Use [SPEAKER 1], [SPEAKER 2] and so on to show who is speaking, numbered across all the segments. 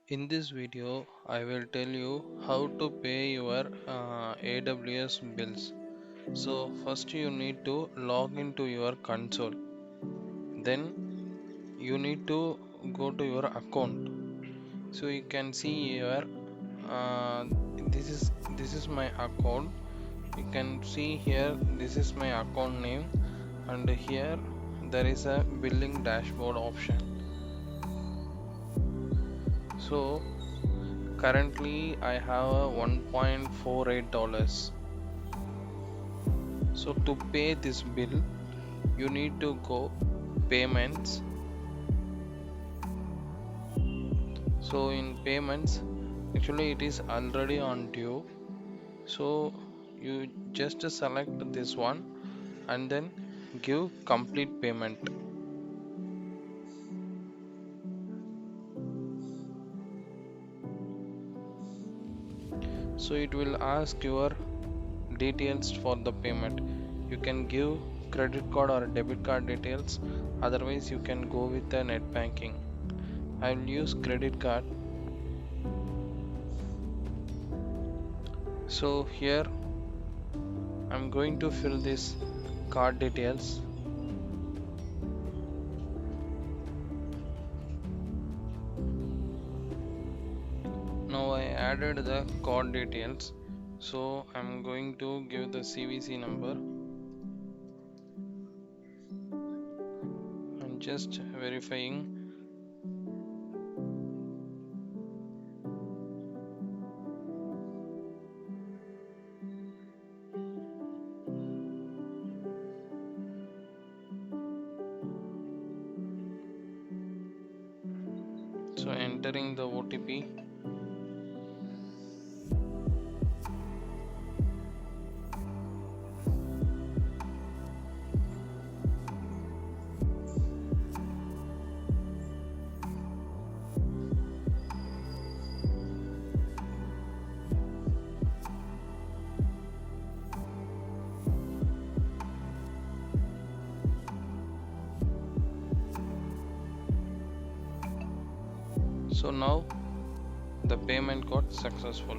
[SPEAKER 1] In this video, I will tell you how to pay your AWS bills. So first you need to log into your console. Then you need to go to your account. So you can see here, uh, this is my account. You can see here, this is my account name, and here there is a billing dashboard option. So currently I have a $1.48. So to pay this bill, you need to go payments. So in payments, actually it is already on due. So you just select this one and then give complete payment. So it will ask your details for the payment. You can give credit card or debit card details. Otherwise you can go with the net banking. I will use credit card. So here I'm going to fill this card details. Now I added the card details, so I'm going to give the CVC number and just verifying. So entering the OTP. So now the payment got successful.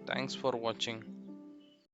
[SPEAKER 1] Thanks for watching.